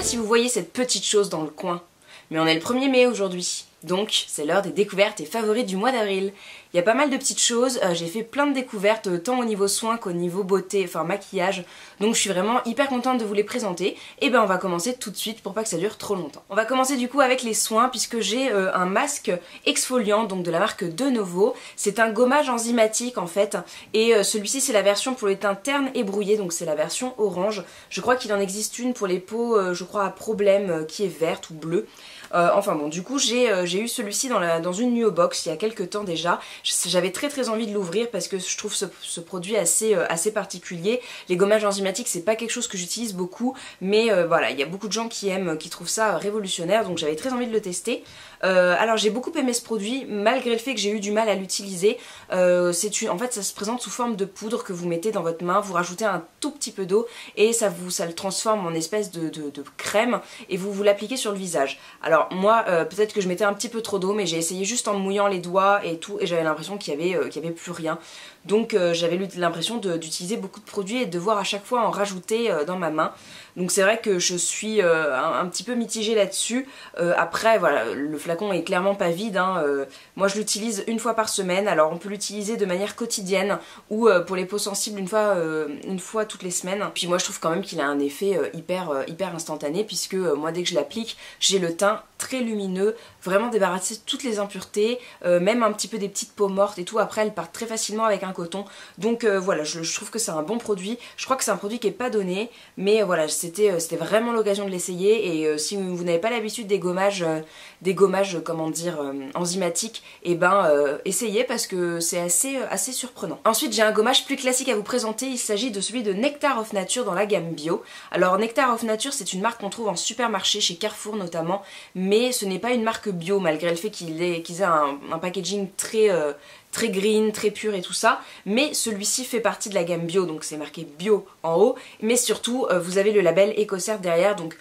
si vous voyez cette petite chose dans le coin. Mais on est le 1er mai aujourd'hui, donc c'est l'heure des découvertes et favoris du mois d'avril. Il y a pas mal de petites choses, j'ai fait plein de découvertes tant au niveau soins qu'au niveau beauté, enfin maquillage, donc je suis vraiment hyper contente de vous les présenter. Et ben on va commencer tout de suite pour pas que ça dure trop longtemps. On va commencer du coup avec les soins puisque j'ai un masque exfoliant donc de la marque De Novo. C'est un gommage enzymatique en fait et celui-ci c'est la version pour les teintes ternes et brouillées, donc c'est la version orange. Je crois qu'il en existe une pour les peaux, je crois à problème qui est verte ou bleue. Enfin bon, du coup j'ai eu celui-ci dans une Nuo Box il y a quelques temps déjà. J'avais très envie de l'ouvrir parce que je trouve ce produit assez particulier. Les gommages enzymatiques c'est pas quelque chose que j'utilise beaucoup, mais voilà, il y a beaucoup de gens qui aiment, qui trouvent ça révolutionnaire, donc j'avais très envie de le tester. Alors j'ai beaucoup aimé ce produit malgré le fait que j'ai eu du mal à l'utiliser. En fait ça se présente sous forme de poudre que vous mettez dans votre main, vous rajoutez un tout petit peu d'eau et ça le transforme en espèce de crème et vous l'appliquez sur le visage. Alors moi peut-être que je mettais un petit peu trop d'eau, mais j'ai essayé juste en mouillant les doigts et tout et j'avais l'impression qu'il y avait plus rien. Donc j'avais l'impression d'utiliser beaucoup de produits et de devoir à chaque fois en rajouter dans ma main. Donc c'est vrai que je suis un petit peu mitigée là-dessus. Après voilà, le flacon est clairement pas vide, hein. Moi je l'utilise une fois par semaine, alors on peut l'utiliser de manière quotidienne ou pour les peaux sensibles une fois toutes les semaines. Puis moi je trouve quand même qu'il a un effet hyper instantané puisque moi dès que je l'applique, j'ai le teint très lumineux, vraiment débarrassé de toutes les impuretés, même un petit peu des petites peaux mortes et tout. Après elles partent très facilement avec un coton. Donc voilà, je trouve que c'est un bon produit. Je crois que c'est un produit qui est pas donné, mais voilà, c'était vraiment l'occasion de l'essayer. Et si vous n'avez pas l'habitude des gommages comment dire, enzymatiques, et ben essayez parce que c'est assez surprenant. Ensuite j'ai un gommage plus classique à vous présenter, il s'agit de celui de Nectar of Nature dans la gamme bio. Alors Nectar of Nature c'est une marque qu'on trouve en supermarché, chez Carrefour notamment, mais ce n'est pas une marque bio malgré le fait qu'ils aient un packaging très green, très pur et tout ça, mais celui-ci fait partie de la gamme bio, donc c'est marqué bio en haut, mais surtout vous avez le label EcoCert derrière, donc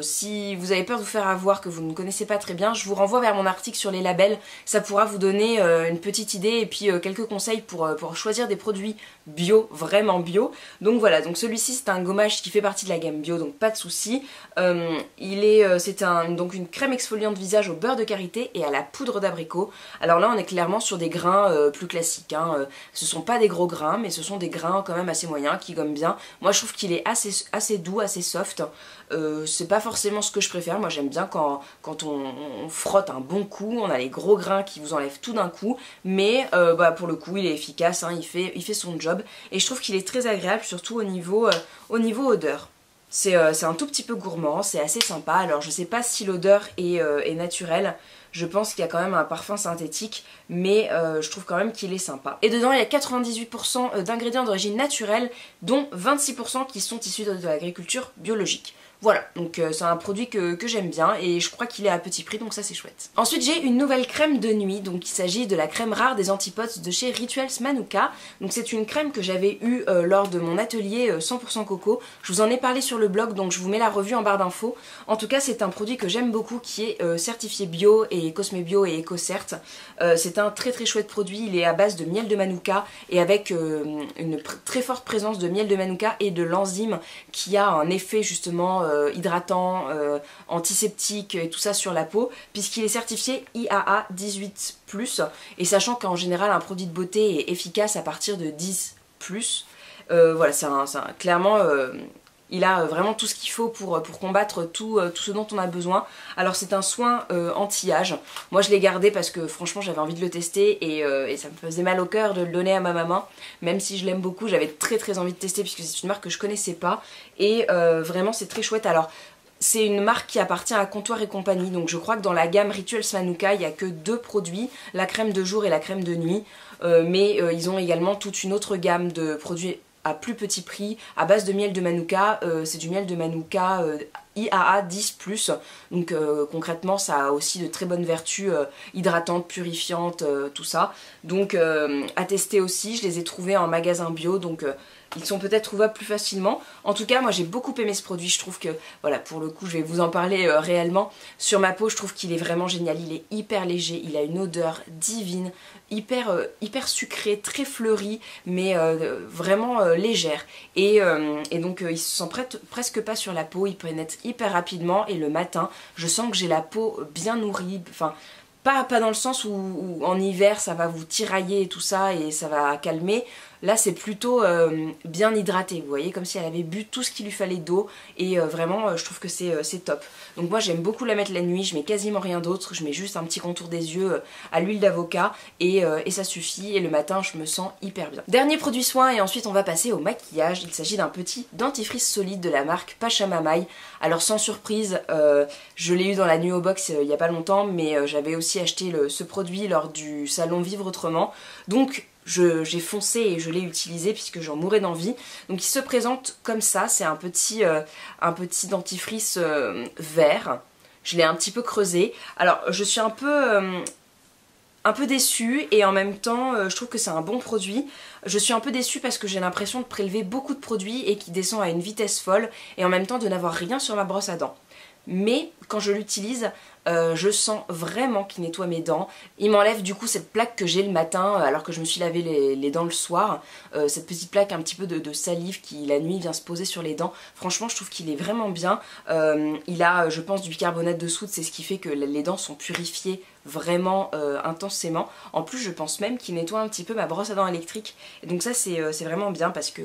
si vous avez peur de vous faire avoir, que vous ne connaissez pas très bien, je vous renvoie vers mon article sur les labels, ça pourra vous donner une petite idée et puis quelques conseils pour choisir des produits bio, vraiment bio. Donc voilà, donc celui-ci c'est un gommage qui fait partie de la gamme bio, donc pas de souci. C'est donc une crème exfoliante visage au beurre de karité et à la poudre d'abricot. Alors là on est clairement sur des grains plus classiques, hein. Ce sont pas des gros grains, mais ce sont des grains quand même assez moyens qui gomment bien. Moi je trouve qu'il est assez doux, assez soft. C'est pas forcément ce que je préfère, moi j'aime bien quand on frotte un bon coup, on a les gros grains qui vous enlèvent tout d'un coup, mais pour le coup il est efficace, hein, il fait son job et je trouve qu'il est très agréable, surtout au niveau odeur. C'est un tout petit peu gourmand, c'est assez sympa. Alors je sais pas si l'odeur est naturelle, je pense qu'il y a quand même un parfum synthétique, mais je trouve quand même qu'il est sympa. Et dedans il y a 98% d'ingrédients d'origine naturelle, dont 26% qui sont issus de l'agriculture biologique. Voilà, donc c'est un produit que j'aime bien et je crois qu'il est à petit prix, donc ça c'est chouette. Ensuite j'ai une nouvelle crème de nuit, donc il s'agit de la crème rare des antipodes de chez Rituals Manuka. Donc c'est une crème que j'avais eue lors de mon atelier 100% coco. Je vous en ai parlé sur le blog, donc je vous mets la revue en barre d'infos. En tout cas c'est un produit que j'aime beaucoup qui est certifié bio et Cosme Bio et EcoCert. C'est un très chouette produit, il est à base de miel de Manuka et avec une très forte présence de miel de Manuka et de l'enzyme qui a un effet justement hydratant, antiseptique et tout ça sur la peau, puisqu'il est certifié IAA 18+, et sachant qu'en général un produit de beauté est efficace à partir de 10+, voilà, clairement il a vraiment tout ce qu'il faut pour combattre tout ce dont on a besoin. Alors c'est un soin anti-âge. Moi je l'ai gardé parce que franchement j'avais envie de le tester et ça me faisait mal au cœur de le donner à ma maman. Même si je l'aime beaucoup, j'avais très envie de tester puisque c'est une marque que je connaissais pas. Et vraiment c'est très chouette. Alors c'est une marque qui appartient à Comptoir et Compagnie, donc je crois que dans la gamme Rituals Manuka il n'y a que 2 produits, la crème de jour et la crème de nuit. Mais ils ont également toute une autre gamme de produits à plus petit prix, à base de miel de Manuka. C'est du miel de Manuka IAA 10+, donc concrètement ça a aussi de très bonnes vertus hydratantes, purifiantes, tout ça. Donc à tester aussi, je les ai trouvés en magasin bio, donc ils sont peut-être trouvables plus facilement. En tout cas moi j'ai beaucoup aimé ce produit, je trouve que voilà, pour le coup je vais vous en parler réellement. Sur ma peau je trouve qu'il est vraiment génial, il est hyper léger, il a une odeur divine, hyper sucrée, très fleurie, mais vraiment légère. Et donc il se sent presque pas sur la peau, il pénètre hyper rapidement et le matin je sens que j'ai la peau bien nourrie, enfin pas dans le sens où en hiver ça va vous tirailler et tout ça et ça va calmer. Là c'est plutôt bien hydraté, vous voyez, comme si elle avait bu tout ce qu'il lui fallait d'eau et vraiment je trouve que c'est top. Donc moi j'aime beaucoup la mettre la nuit, je mets quasiment rien d'autre, je mets juste un petit contour des yeux à l'huile d'avocat et ça suffit, et le matin je me sens hyper bien. Dernier produit soin et ensuite on va passer au maquillage. Il s'agit d'un petit dentifrice solide de la marque Pachamamaï. Alors sans surprise, je l'ai eu dans la Nuo Box il y a pas longtemps, mais j'avais aussi acheté ce produit lors du salon Vivre Autrement. Donc j'ai foncé et je l'ai utilisé puisque j'en mourais d'envie. Donc il se présente comme ça, c'est un petit dentifrice vert. Je l'ai un petit peu creusé. Alors je suis un peu déçue et en même temps je trouve que c'est un bon produit. Je suis un peu déçue parce que j'ai l'impression de prélever beaucoup de produits et qui descend à une vitesse folle et en même temps de n'avoir rien sur ma brosse à dents. Mais quand je l'utilise, je sens vraiment qu'il nettoie mes dents. Il m'enlève du coup cette plaque que j'ai le matin alors que je me suis lavé les dents le soir. Cette petite plaque un petit peu de salive qui la nuit vient se poser sur les dents. Franchement je trouve qu'il est vraiment bien. Il a je pense du bicarbonate de soude, c'est ce qui fait que les dents sont purifiées vraiment intensément. En plus je pense même qu'il nettoie un petit peu ma brosse à dents électrique. Et donc ça c'est vraiment bien parce que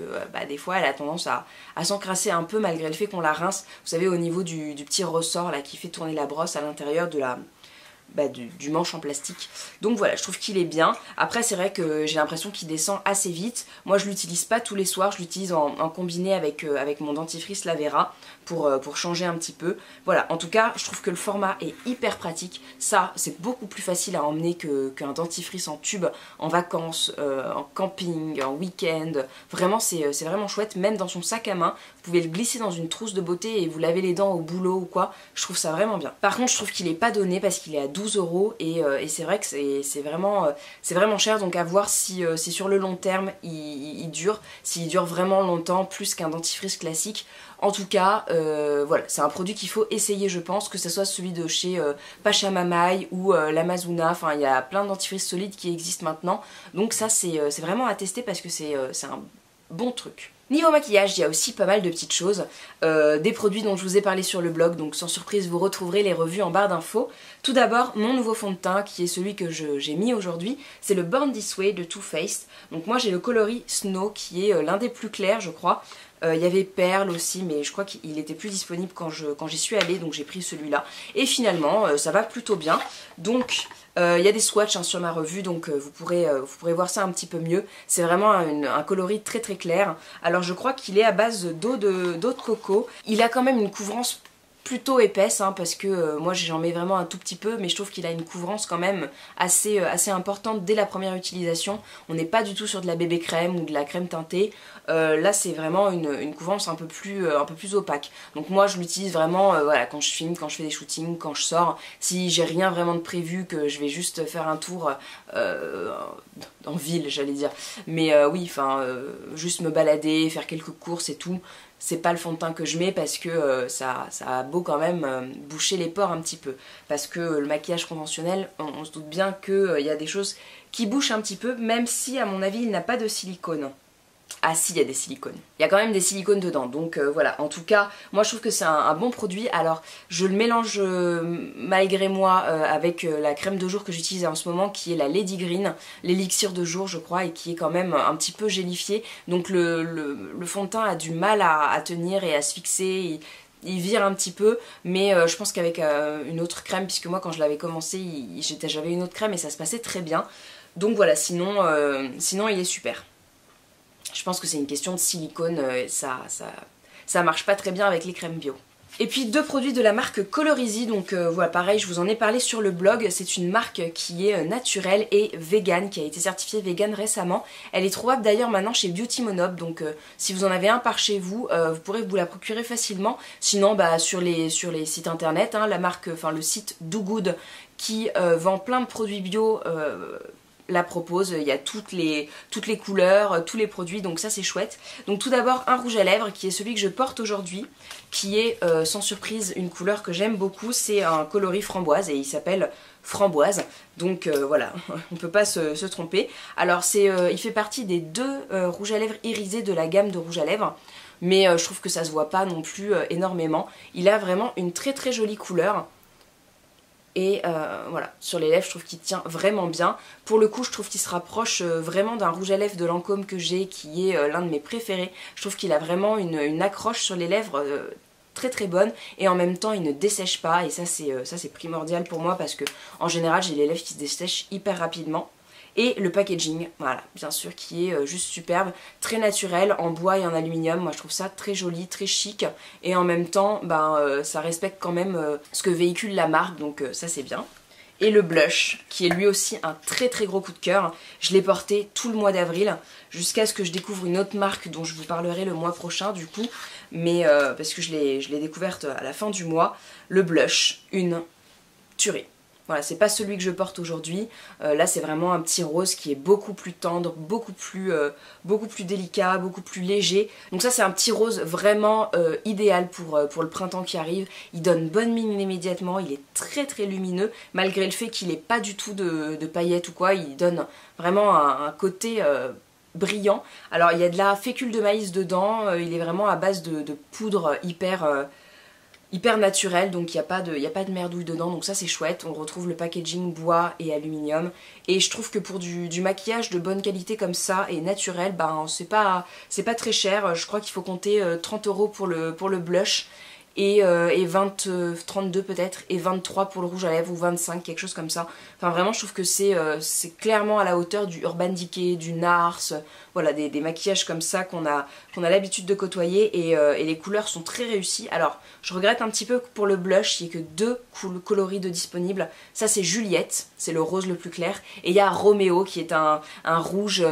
des fois elle a tendance à s'encrasser un peu malgré le fait qu'on la rince. Vous savez, au niveau du petit ressort là qui fait tourner la brosse à l'intérieur du manche en plastique. Donc voilà, je trouve qu'il est bien. Après c'est vrai que j'ai l'impression qu'il descend assez vite. Moi je l'utilise pas tous les soirs, je l'utilise en combiné avec mon dentifrice Lavera pour changer un petit peu. Voilà, en tout cas je trouve que le format est hyper pratique. Ça c'est beaucoup plus facile à emmener qu'un dentifrice en tube en vacances, en camping, en week-end. Vraiment c'est vraiment chouette, même dans son sac à main. Vous pouvez le glisser dans une trousse de beauté et vous lavez les dents au boulot ou quoi. Je trouve ça vraiment bien. Par contre je trouve qu'il est pas donné parce qu'il est à 12 € et c'est vrai que c'est vraiment cher, donc à voir si sur le long terme il dure, s'il dure vraiment longtemps plus qu'un dentifrice classique. En tout cas voilà, c'est un produit qu'il faut essayer, je pense, que ce soit celui de chez Pachamamaï ou l'Amazuna. Enfin il y a plein de dentifrices solides qui existent maintenant, donc ça c'est vraiment à tester parce que c'est un bon truc. Niveau maquillage, il y a aussi pas mal de petites choses, des produits dont je vous ai parlé sur le blog, donc sans surprise vous retrouverez les revues en barre d'infos. Tout d'abord, mon nouveau fond de teint qui est celui que j'ai mis aujourd'hui, c'est le Born This Way de Too Faced. Donc moi j'ai le coloris Snow qui est l'un des plus clairs je crois. Il y avait Perle aussi, mais je crois qu'il était plus disponible quand j'y suis allée, donc j'ai pris celui-là. Et finalement ça va plutôt bien. Donc il y a des swatchs sur ma revue, donc vous pourrez voir ça un petit peu mieux. C'est vraiment un coloris très très clair. Alors je crois qu'il est à base d'eau de coco. Il a quand même une couvrance plutôt épaisse parce que moi j'en mets vraiment un tout petit peu, mais je trouve qu'il a une couvrance quand même assez importante dès la première utilisation. On n'est pas du tout sur de la bébé crème ou de la crème teintée. Là c'est vraiment une couvrance un peu plus opaque. Donc moi je l'utilise vraiment voilà, quand je filme, quand je fais des shootings, quand je sors. Si j'ai rien vraiment de prévu, que je vais juste faire un tour en ville j'allais dire. Mais oui, enfin juste me balader, faire quelques courses et tout. C'est pas le fond de teint que je mets parce que ça a beau quand même boucher les pores un petit peu. Parce que le maquillage conventionnel, on se doute bien qu'il y a des choses qui bouchent un petit peu, même si à mon avis il n'a pas de silicone. Ah si, il y a des silicones. Il y a quand même des silicones dedans, donc voilà. En tout cas, moi je trouve que c'est un bon produit. Alors, je le mélange malgré moi avec la crème de jour que j'utilise en ce moment, qui est la Lady Green, l'élixir de jour je crois, et qui est quand même un petit peu gélifié. Donc le fond de teint a du mal à tenir et à se fixer. Il vire un petit peu, mais je pense qu'avec une autre crème, puisque moi quand je l'avais commencé, j'avais une autre crème et ça se passait très bien. Donc voilà, sinon il est super. Je pense que c'est une question de silicone, ça marche pas très bien avec les crèmes bio. Et puis deux produits de la marque Colorisy, donc voilà, pareil, je vous en ai parlé sur le blog. C'est une marque qui est naturelle et vegan, qui a été certifiée vegan récemment. Elle est trouvable d'ailleurs maintenant chez Beauty Monop, donc si vous en avez un par chez vous, vous pourrez vous la procurer facilement. Sinon sur les sites internet, la marque, enfin le site Do Good qui vend plein de produits bio la propose, il y a toutes les couleurs, tous les produits, donc ça c'est chouette. Donc tout d'abord un rouge à lèvres qui est celui que je porte aujourd'hui, qui est sans surprise une couleur que j'aime beaucoup, c'est un coloris framboise et il s'appelle Framboise, donc voilà, on peut pas se tromper. Alors il fait partie des 2 rouges à lèvres irisés de la gamme de rouge à lèvres, mais je trouve que ça se voit pas non plus énormément. Il a vraiment une très très jolie couleur. Et voilà, sur les lèvres je trouve qu'il tient vraiment bien. Pour le coup je trouve qu'il se rapproche vraiment d'un rouge à lèvres de Lancôme que j'ai, qui est l'un de mes préférés. Je trouve qu'il a vraiment une accroche sur les lèvres très très bonne, et en même temps il ne dessèche pas, et ça c'est primordial pour moi parce que en général j'ai les lèvres qui se dessèchent hyper rapidement. Et le packaging, voilà, bien sûr, qui est juste superbe, très naturel, en bois et en aluminium. Moi je trouve ça très joli, très chic, et en même temps ça respecte quand même ce que véhicule la marque, donc ça c'est bien. Et le blush, qui est lui aussi un très très gros coup de cœur. Je l'ai porté tout le mois d'avril, jusqu'à ce que je découvre une autre marque dont je vous parlerai le mois prochain du coup, mais parce que je l'ai découverte à la fin du mois. Le blush, une tuerie. Voilà, c'est pas celui que je porte aujourd'hui, là c'est vraiment un petit rose qui est beaucoup plus tendre, beaucoup plus délicat, beaucoup plus léger. Donc ça c'est un petit rose vraiment idéal pour le printemps qui arrive. Il donne bonne mine immédiatement, il est très très lumineux, malgré le fait qu'il n'ait pas du tout de paillettes ou quoi, il donne vraiment un côté brillant. Alors il y a de la fécule de maïs dedans, il est vraiment à base de poudre hyper naturel, donc il n'y a pas de merdouille dedans, donc ça c'est chouette. On retrouve le packaging bois et aluminium, et je trouve que pour du maquillage de bonne qualité comme ça et naturel, ben c'est pas très cher. Je crois qu'il faut compter 30 € pour le blush, et 32 peut-être, et 23 pour le rouge à lèvres, ou 25, quelque chose comme ça. Enfin vraiment je trouve que c'est clairement à la hauteur du Urban Decay, du NARS, voilà, des maquillages comme ça qu'on a l'habitude de côtoyer, et les couleurs sont très réussies. Alors je regrette un petit peu pour le blush, il n'y ait que 2 coloris de disponibles. Ça c'est Juliette, c'est le rose le plus clair, et il y a Roméo qui est un rouge,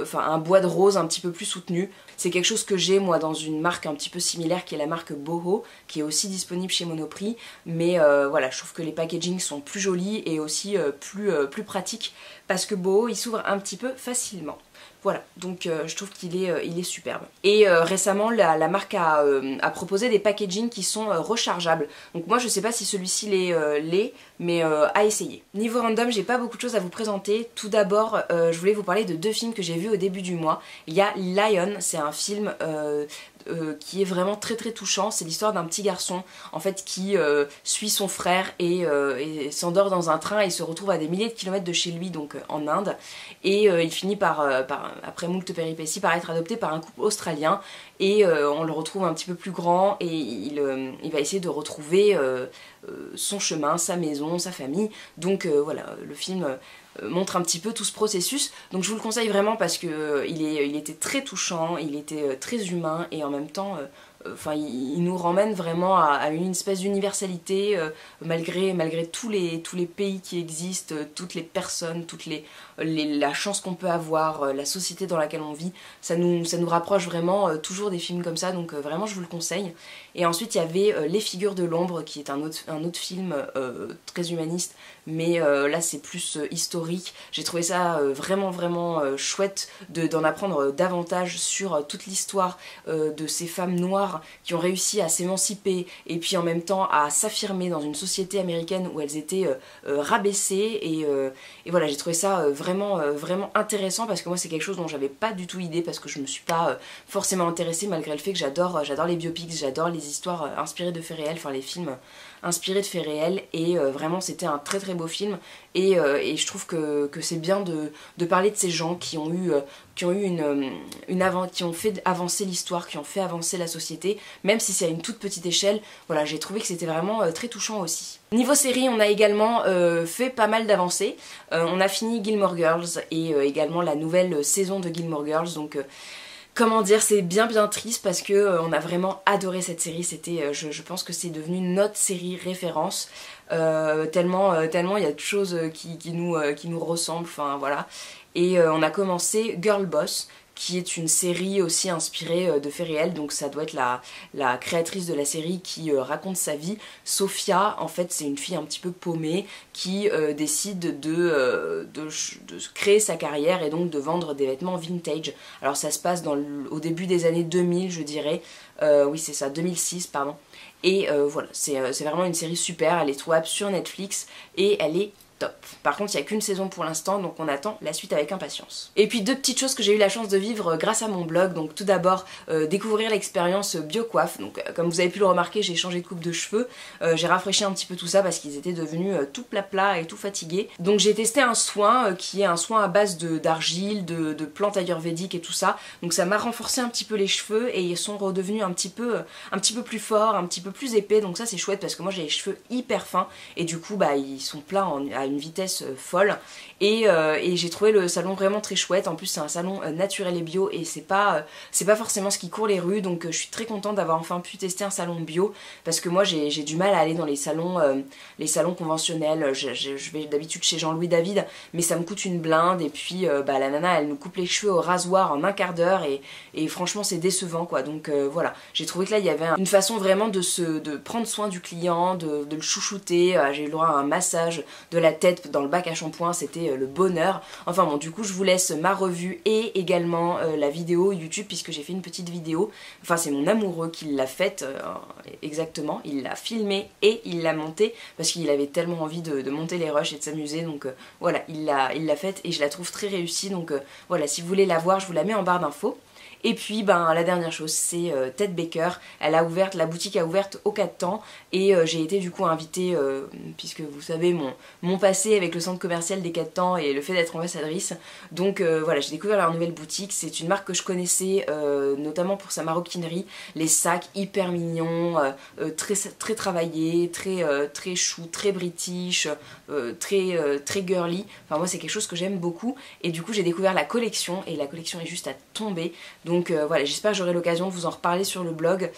enfin un bois de rose un petit peu plus soutenu. C'est quelque chose que j'ai moi dans une marque un petit peu similaire qui est la marque Boho, qui est aussi disponible chez Monoprix, mais voilà, je trouve que les packagings sont plus jolis et aussi plus pratiques, parce que Boho il s'ouvre un petit peu facilement. Voilà, donc je trouve qu'il est superbe. Et récemment, la marque a proposé des packagings qui sont rechargeables. Donc moi, je sais pas si celui-ci l'est, mais à essayer. Niveau random, j'ai pas beaucoup de choses à vous présenter. Tout d'abord, je voulais vous parler de 2 films que j'ai vus au début du mois. Il y a Lion, c'est un film qui est vraiment très très touchant. C'est l'histoire d'un petit garçon en fait qui suit son frère et s'endort dans un train et se retrouve à des milliers de kilomètres de chez lui, donc en Inde, et il finit après moult péripéties, par être adopté par un couple australien, et on le retrouve un petit peu plus grand, et il va essayer de retrouver son chemin, sa maison, sa famille. Donc voilà, le film montre un petit peu tout ce processus, donc je vous le conseille vraiment parce que il était très touchant, il était très humain, et en même temps enfin il nous ramène vraiment à une espèce d'universalité, malgré tous les pays qui existent, toutes les personnes, la chance qu'on peut avoir, la société dans laquelle on vit. Ça nous rapproche vraiment toujours des films comme ça, donc vraiment je vous le conseille. Et ensuite il y avait Les Figures de l'ombre, qui est un autre film très humaniste, mais là c'est plus historique. J'ai trouvé ça vraiment chouette d'en apprendre davantage sur toute l'histoire de ces femmes noires qui ont réussi à s'émanciper et puis en même temps à s'affirmer dans une société américaine où elles étaient rabaissées, et voilà, j'ai trouvé ça vraiment intéressant, parce que moi c'est quelque chose dont j'avais pas du tout idée, parce que je me suis pas forcément intéressée, malgré le fait que j'adore les biopics, j'adore les histoires inspirées de faits réels, enfin les films inspirés de faits réels, et vraiment c'était un très beau film, et je trouve que c'est bien de parler de ces gens qui ont fait avancer l'histoire, qui ont fait avancer la société, même si c'est à une toute petite échelle. Voilà, j'ai trouvé que c'était vraiment très touchant aussi. Niveau série, on a également fait pas mal d'avancées. On a fini Gilmore Girls, et également la nouvelle saison de Gilmore Girls, donc comment dire, c'est bien triste, parce que on a vraiment adoré cette série. C'était, je pense que c'est devenu notre série référence, tellement il y a de choses qui nous ressemblent, enfin voilà. Et on a commencé Girl Boss, qui est une série aussi inspirée de faits réels, donc ça doit être la créatrice de la série qui raconte sa vie. Sophia, en fait, c'est une fille un petit peu paumée qui décide de créer sa carrière et donc de vendre des vêtements vintage. Alors ça se passe au début des années 2000, je dirais. Oui, c'est ça, 2006, pardon. Et voilà, c'est vraiment une série super, elle est trouvable sur Netflix et elle est top. Par contre, il n'y a qu'une saison pour l'instant, donc on attend la suite avec impatience. Et puis deux petites choses que j'ai eu la chance de vivre grâce à mon blog. Donc tout d'abord, découvrir l'expérience BioCoiffe. Donc comme vous avez pu le remarquer, j'ai changé de coupe de cheveux. J'ai rafraîchi un petit peu tout ça parce qu'ils étaient devenus tout plat et tout fatigués. Donc j'ai testé un soin qui est un soin à base d'argile, de plantes ayurvédiques et tout ça. Donc ça m'a renforcé un petit peu les cheveux et ils sont redevenus un petit peu plus forts, un petit peu plus épais. Donc ça c'est chouette parce que moi j'ai les cheveux hyper fins et du coup bah ils sont plats à une vitesse folle et j'ai trouvé le salon vraiment très chouette. En plus c'est un salon naturel et bio et c'est pas forcément ce qui court les rues, donc je suis très contente d'avoir enfin pu tester un salon bio parce que moi j'ai du mal à aller dans les salons conventionnels. Je vais d'habitude chez Jean-Louis David mais ça me coûte une blinde et puis bah, la nana elle nous coupe les cheveux au rasoir en un quart d'heure et franchement c'est décevant quoi. Donc voilà, j'ai trouvé que là il y avait une façon vraiment de prendre soin du client, de le chouchouter. J'ai eu le droit à un massage de la tête dans le bac à shampoing, c'était le bonheur. Enfin bon, du coup je vous laisse ma revue et également la vidéo YouTube puisque j'ai fait une petite vidéo. Enfin c'est mon amoureux qui l'a faite exactement, il l'a filmée et il l'a montée parce qu'il avait tellement envie de monter les rushs et de s'amuser. Donc voilà, il l'a faite et je la trouve très réussie. Donc voilà, si vous voulez la voir, je vous la mets en barre d'infos. Et puis ben la dernière chose c'est Ted Baker, la boutique a ouvert au 4 temps et j'ai été du coup invitée, puisque vous savez mon passé avec le centre commercial des 4 temps et le fait d'être ambassadrice. Donc voilà, j'ai découvert leur nouvelle boutique, c'est une marque que je connaissais notamment pour sa maroquinerie, les sacs hyper mignons, très travaillés, très chou, très british, très girly. Enfin moi c'est quelque chose que j'aime beaucoup et du coup j'ai découvert la collection et la collection est juste à tomber. Donc voilà, j'espère que j'aurai l'occasion de vous en reparler sur le blog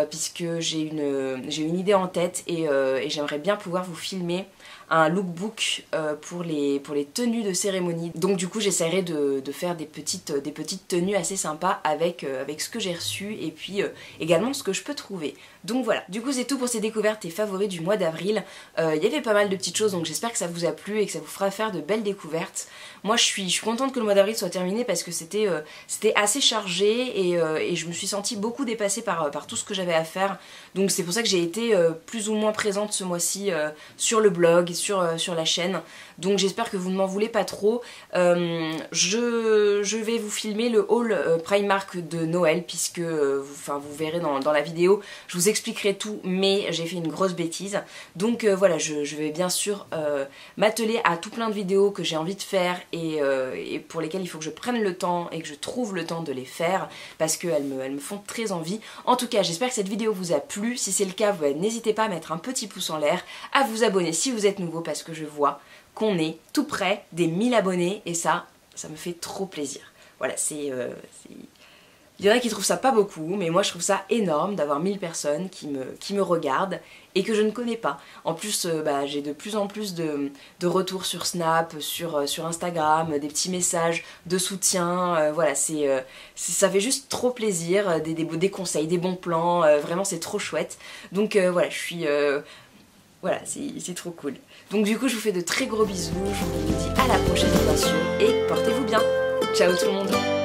puisque j'ai une idée en tête et j'aimerais bien pouvoir vous filmer un lookbook pour les tenues de cérémonie. Donc du coup j'essaierai de faire des petites tenues assez sympas avec ce que j'ai reçu et puis également ce que je peux trouver. Donc voilà, du coup c'est tout pour ces découvertes et favoris du mois d'avril. Il y avait pas mal de petites choses donc j'espère que ça vous a plu et que ça vous fera faire de belles découvertes. Moi je suis contente que le mois d'avril soit terminé parce que c'était assez chargé et je me suis sentie beaucoup dépassée par tout ce que j'avais à faire. Donc c'est pour ça que j'ai été plus ou moins présente ce mois-ci sur le blog et sur la chaîne. Donc j'espère que vous ne m'en voulez pas trop. Je vais vous filmer le haul Primark de Noël puisque vous verrez dans la vidéo, je vous expliquerai tout mais j'ai fait une grosse bêtise. Donc voilà, je vais bien sûr m'atteler à tout plein de vidéos que j'ai envie de faire et pour lesquelles il faut que je prenne le temps et que je trouve le temps de les faire parce qu'elles me font très envie. En tout cas j'espère que cette vidéo vous a plu. Si c'est le cas, n'hésitez pas à mettre un petit pouce en l'air, à vous abonner si vous êtes nouveau parce que je vois qu'on est tout près des 1000 abonnés et ça me fait trop plaisir. Voilà, il y en a qui trouvent ça pas beaucoup, mais moi je trouve ça énorme d'avoir 1000 personnes qui me regardent et que je ne connais pas. En plus, j'ai de plus en plus de retours sur Snap, sur Instagram, des petits messages de soutien. Voilà, ça fait juste trop plaisir, des conseils, des bons plans, vraiment c'est trop chouette. Donc voilà, voilà, c'est trop cool. Donc du coup, je vous fais de très gros bisous, je vous dis à la prochaine bien sûr, et portez-vous bien. Ciao tout le monde.